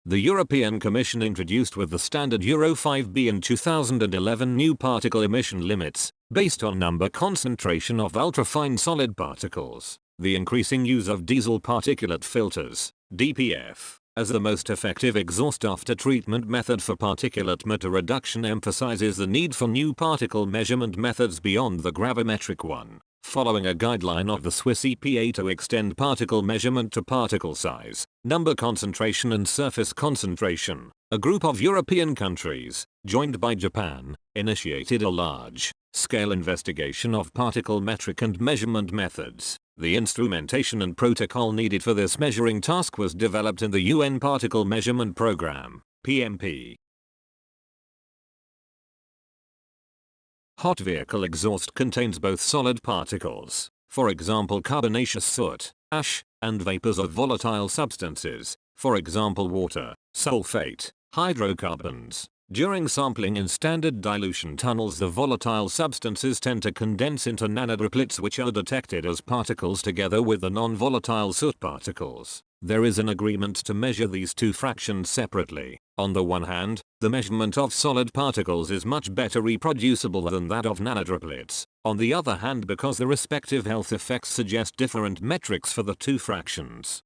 The European Commission introduced with the standard Euro 5B in 2011 new particle emission limits, based on number concentration of ultrafine solid particles. The increasing use of diesel particulate filters, DPF, as the most effective exhaust after treatment method for particulate matter reduction emphasizes the need for new particle measurement methods beyond the gravimetric one, following a guideline of the Swiss EPA to extend particle measurement to particle size, number concentration and surface concentration. A group of European countries, joined by Japan, initiated a large-scale investigation of particle metric and measurement methods. The instrumentation and protocol needed for this measuring task was developed in the UN Particle Measurement Program, PMP. Hot vehicle exhaust contains both solid particles, for example carbonaceous soot, ash, and vapors of volatile substances, for example water, sulfate, hydrocarbons. During sampling in standard dilution tunnels, the volatile substances tend to condense into nanodroplets which are detected as particles together with the non-volatile soot particles. There is an agreement to measure these two fractions separately. On the one hand, the measurement of solid particles is much better reproducible than that of nanodroplets. On the other hand, because the respective health effects suggest different metrics for the two fractions.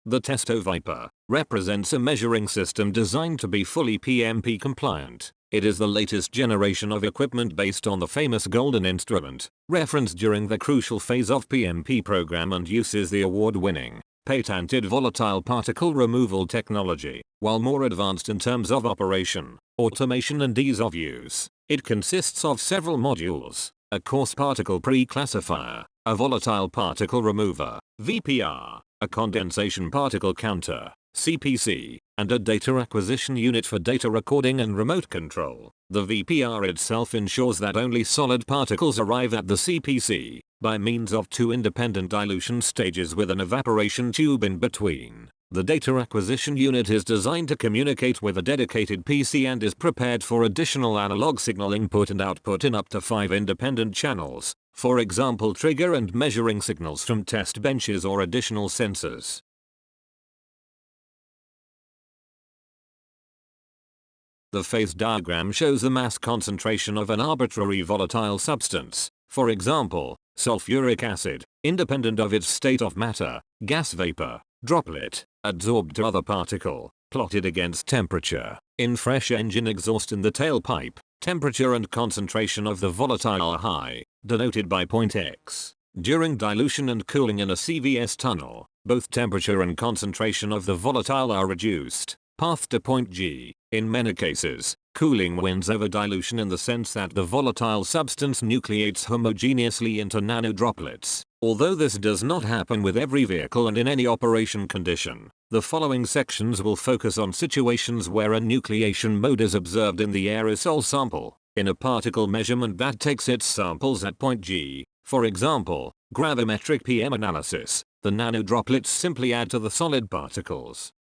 The testo ViPR represents a measuring system designed to be fully PMP compliant. It is the latest generation of equipment based on the famous golden instrument, referenced during the crucial phase of PMP program, and uses the award-winning, patented volatile particle removal technology. While more advanced in terms of operation, automation and ease of use, it consists of several modules: a coarse particle preclassifier, a volatile particle remover, ViPR, a condensation particle counter, CPC, and a data acquisition unit for data recording and remote control. The ViPR itself ensures that only solid particles arrive at the CPC, by means of two independent dilution stages with an evaporation tube in between. The data acquisition unit is designed to communicate with a dedicated PC and is prepared for additional analog signal input and output in up to 5 independent channels, for example trigger and measuring signals from test benches or additional sensors. The phase diagram shows the mass concentration of an arbitrary volatile substance, for example, sulfuric acid, independent of its state of matter, gas vapor, droplet, adsorbed to other particle, plotted against temperature. In fresh engine exhaust in the tailpipe, temperature and concentration of the volatile are high, denoted by point X. During dilution and cooling in a CVS tunnel, both temperature and concentration of the volatile are reduced, path to point G. In many cases, cooling wins over dilution in the sense that the volatile substance nucleates homogeneously into nanodroplets. Although this does not happen with every vehicle and in any operation condition, the following sections will focus on situations where a nucleation mode is observed in the aerosol sample. In a particle measurement that takes its samples at point G, for example, gravimetric PM analysis, the nanodroplets simply add to the solid particles.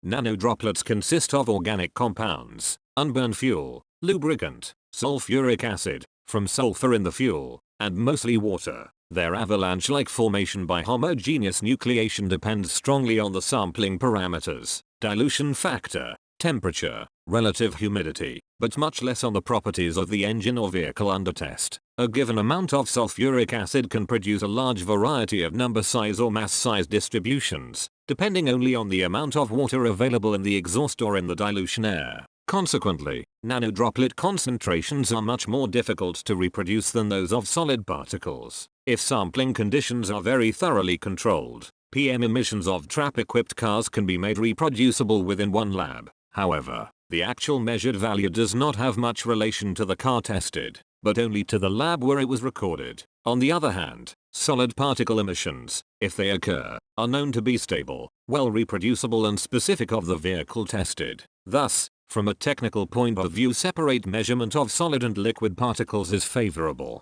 Nanodroplets consist of organic compounds, unburned fuel, lubricant, sulfuric acid, from sulfur in the fuel, and mostly water. Their avalanche-like formation by homogeneous nucleation depends strongly on the sampling parameters, dilution factor, temperature, relative humidity, but much less on the properties of the engine or vehicle under test. A given amount of sulfuric acid can produce a large variety of number size or mass size distributions, depending only on the amount of water available in the exhaust or in the dilution air. Consequently, nanodroplet concentrations are much more difficult to reproduce than those of solid particles. If sampling conditions are very thoroughly controlled, PM emissions of trap-equipped cars can be made reproducible within one lab. However, the actual measured value does not have much relation to the car tested, but only to the lab where it was recorded. On the other hand, solid particle emissions, if they occur, are known to be stable, well reproducible and specific of the vehicle tested. Thus, from a technical point of view, separate measurement of solid and liquid particles is favorable.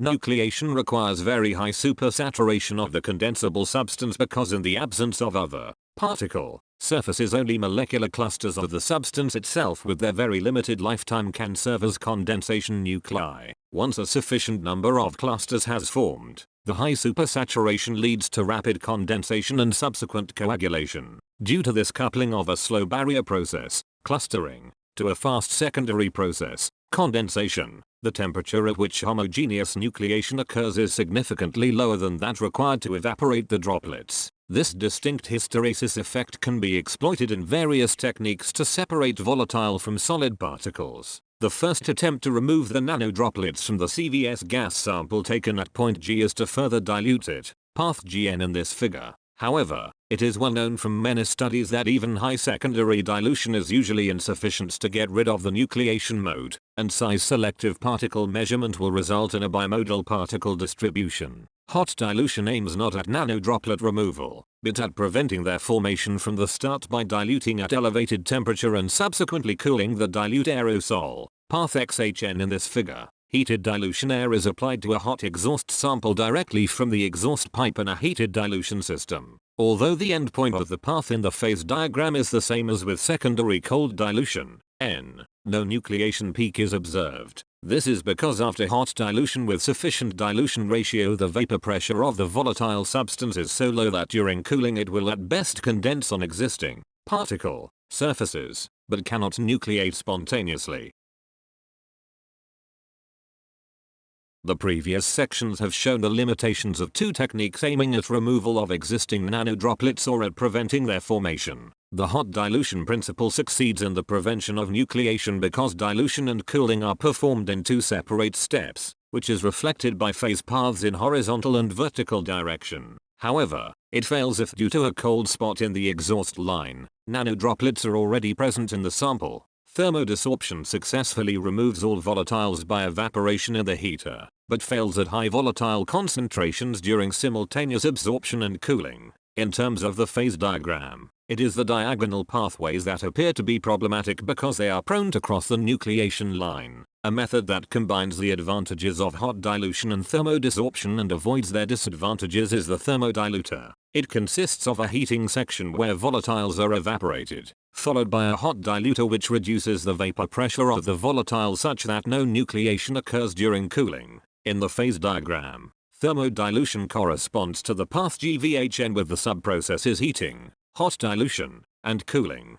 Nucleation requires very high supersaturation of the condensable substance because in the absence of other particle surfaces, only molecular clusters of the substance itself with their very limited lifetime can serve as condensation nuclei. Once a sufficient number of clusters has formed, the high supersaturation leads to rapid condensation and subsequent coagulation. Due to this coupling of a slow barrier process, clustering, to a fast secondary process, condensation, the temperature at which homogeneous nucleation occurs is significantly lower than that required to evaporate the droplets. This distinct hysteresis effect can be exploited in various techniques to separate volatile from solid particles. The first attempt to remove the nanodroplets from the CVS gas sample taken at point G is to further dilute it, path Gn in this figure. However, it is well known from many studies that even high secondary dilution is usually insufficient to get rid of the nucleation mode, and size-selective particle measurement will result in a bimodal particle distribution. Hot dilution aims not at nanodroplet removal, but at preventing their formation from the start by diluting at elevated temperature and subsequently cooling the dilute aerosol, path XHN in this figure. Heated dilution air is applied to a hot exhaust sample directly from the exhaust pipe in a heated dilution system. Although the endpoint of the path in the phase diagram is the same as with secondary cold dilution, N, no nucleation peak is observed. This is because after hot dilution with sufficient dilution ratio the vapor pressure of the volatile substance is so low that during cooling it will at best condense on existing particle surfaces, but cannot nucleate spontaneously. The previous sections have shown the limitations of two techniques aiming at removal of existing nanodroplets or at preventing their formation. The hot dilution principle succeeds in the prevention of nucleation because dilution and cooling are performed in two separate steps, which is reflected by phase paths in horizontal and vertical direction. However, it fails if due to a cold spot in the exhaust line, nanodroplets are already present in the sample. Thermodesorption successfully removes all volatiles by evaporation in the heater, but fails at high volatile concentrations during simultaneous absorption and cooling. In terms of the phase diagram, it is the diagonal pathways that appear to be problematic because they are prone to cross the nucleation line. A method that combines the advantages of hot dilution and thermodesorption and avoids their disadvantages is the thermodiluter. It consists of a heating section where volatiles are evaporated, followed by a hot diluter which reduces the vapor pressure of the volatile such that no nucleation occurs during cooling. In the phase diagram, thermodilution corresponds to the path GVHN with the sub-processes heating, hot dilution, and cooling.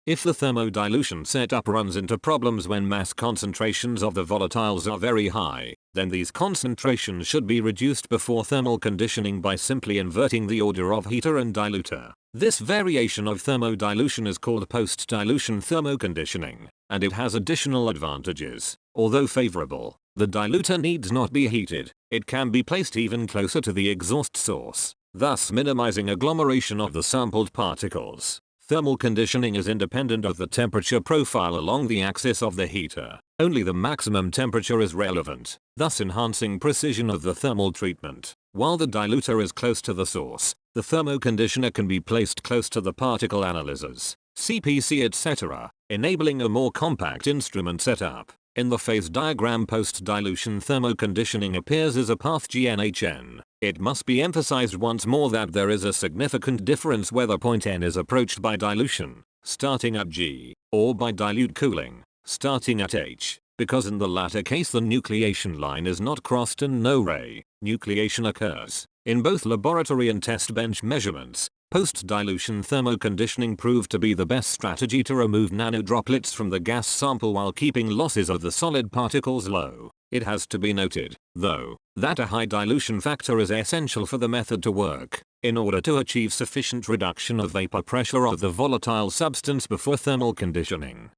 If the thermodilution setup runs into problems when mass concentrations of the volatiles are very high, then these concentrations should be reduced before thermal conditioning by simply inverting the order of heater and diluter. This variation of thermodilution is called post-dilution thermoconditioning, and it has additional advantages. Although favorable, the diluter needs not be heated. It can be placed even closer to the exhaust source, thus minimizing agglomeration of the sampled particles. Thermal conditioning is independent of the temperature profile along the axis of the heater. Only the maximum temperature is relevant, thus enhancing precision of the thermal treatment. While the diluter is close to the source, the thermoconditioner can be placed close to the particle analyzers, CPC etc., enabling a more compact instrument setup. In the phase diagram, post-dilution thermoconditioning appears as a path GNHN. It must be emphasized once more that there is a significant difference whether point N is approached by dilution, starting at G, or by dilute cooling, starting at H, because in the latter case the nucleation line is not crossed and no ray nucleation occurs. In both laboratory and test bench measurements, post-dilution thermoconditioning proved to be the best strategy to remove nanodroplets from the gas sample while keeping losses of the solid particles low. It has to be noted, though, that a high dilution factor is essential for the method to work, in order to achieve sufficient reduction of vapor pressure of the volatile substance before thermal conditioning.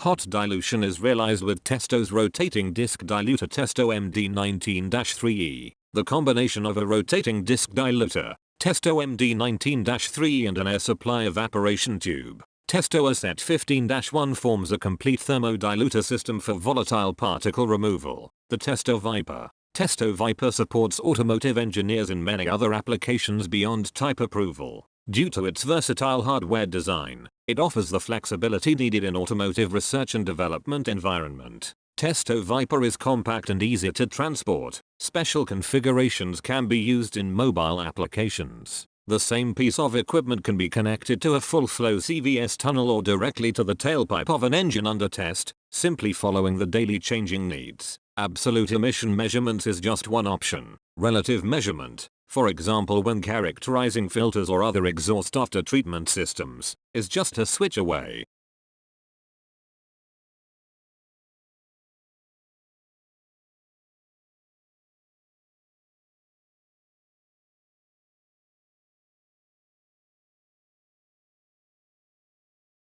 Hot dilution is realized with Testo's rotating disc diluter Testo MD19-3E. The combination of a rotating disc diluter, Testo MD19-3 and an air supply evaporation tube, Testo ASET 15-1 forms a complete thermodiluter system for volatile particle removal. The Testo ViPR supports automotive engineers in many other applications beyond type approval. Due to its versatile hardware design, it offers the flexibility needed in automotive research and development environment. Testo ViPR is compact and easy to transport. Special configurations can be used in mobile applications. The same piece of equipment can be connected to a full-flow CVS tunnel or directly to the tailpipe of an engine under test, simply following the daily changing needs. Absolute emission measurements is just one option. Relative measurement, for example when characterizing filters or other exhaust after treatment systems, is just a switch away.